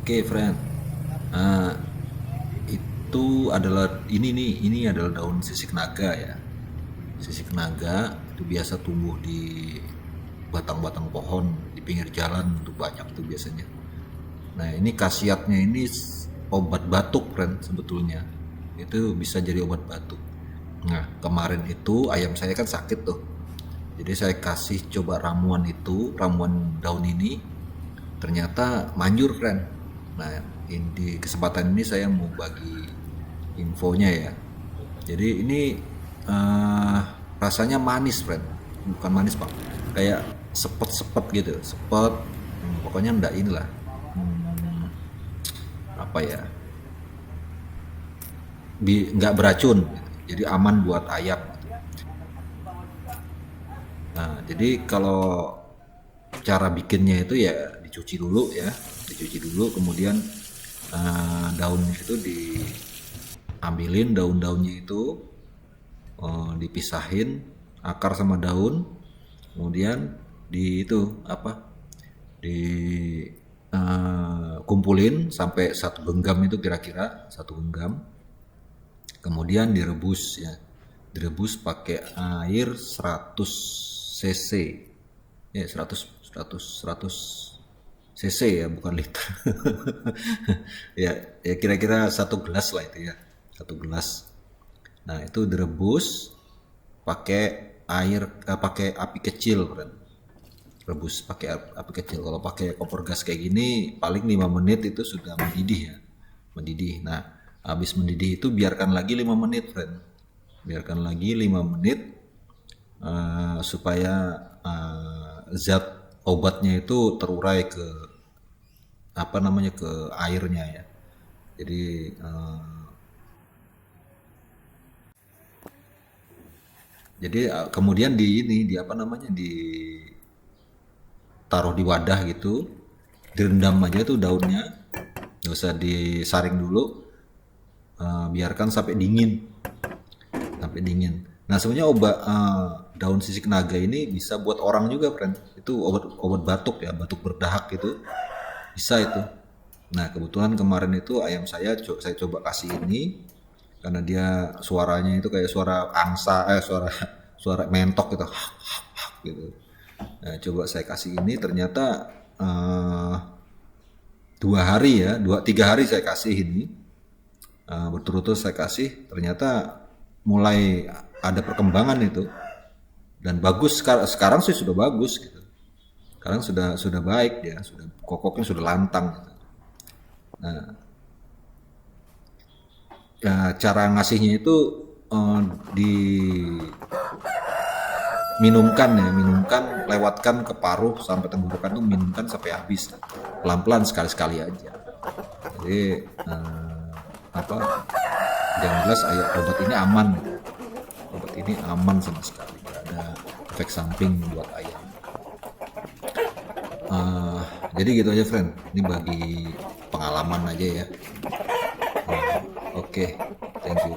Oke, friend. Nah, itu adalah ini adalah daun sisik naga ya. Sisik naga itu biasa tumbuh di batang-batang pohon di pinggir jalan, itu banyak tuh biasanya. Nah, ini khasiatnya ini obat batuk, friend, sebetulnya. Itu bisa jadi obat batuk. Nah, kemarin itu ayam saya kan sakit tuh. Jadi saya kasih coba ramuan itu, ramuan daun ini, ternyata manjur, friend. Nah, di kesempatan ini saya mau bagi infonya ya. Jadi ini eh, rasanya manis, friend. Bukan manis, Pak. Kayak sepet-sepet gitu, sepet. Pokoknya ndak inilah. Apa ya? Nggak beracun. Jadi aman buat ayam. Nah, jadi kalau cara bikinnya itu ya dicuci dulu ya, dicuci dulu, kemudian daunnya itu diambilin, daun-daunnya itu dipisahin akar sama daun, kemudian di itu apa, di kumpulin sampai satu genggam, itu kira-kira satu genggam, kemudian direbus ya, direbus pakai air 100 cc ya, 100 cc ya, bukan liter. Ya, ya kira-kira satu gelas lah itu ya, satu gelas. Nah, itu direbus pakai pakai api kecil, friend. Rebus pakai api kecil. Kalau pakai kompor gas kayak gini paling 5 menit itu sudah mendidih ya. Mendidih. Nah, habis mendidih itu biarkan lagi 5 menit, friend. Biarkan lagi 5 menit supaya zat obatnya itu terurai ke apa namanya, ke airnya ya. Jadi kemudian di apa namanya, ditaruh di wadah gitu, direndam aja tuh daunnya, nggak usah disaring dulu, biarkan sampai dingin, sampai dingin. Nah, sebenarnya obat daun sisik naga ini bisa buat orang juga, friend. Itu obat obat batuk ya, batuk berdahak gitu, bisa itu. Nah, kebetulan kemarin itu ayam saya coba kasih ini, karena dia suaranya itu kayak suara angsa, suara suara mentok gitu, gitu. Nah, coba saya kasih ini, ternyata 2 hari ya, 3 hari saya kasih ini, berturut-turut saya kasih, ternyata mulai ada perkembangan itu, dan bagus. Sekarang sih sudah bagus gitu. Sekarang sudah baik ya, sudah kokoknya sudah lantang gitu. Nah, ya, cara ngasihnya itu diminumkan ya, minumkan, lewatkan ke paruh sampai tenggorokan tuh, minumkan sampai habis, pelan-pelan, sekali-sekali aja. Jadi apa, yang jelas obat ini aman, obat ini aman sama sekali, tidak ada efek samping buat ayam. Jadi gitu aja, friend, ini bagi pengalaman aja ya. Oke, thank you.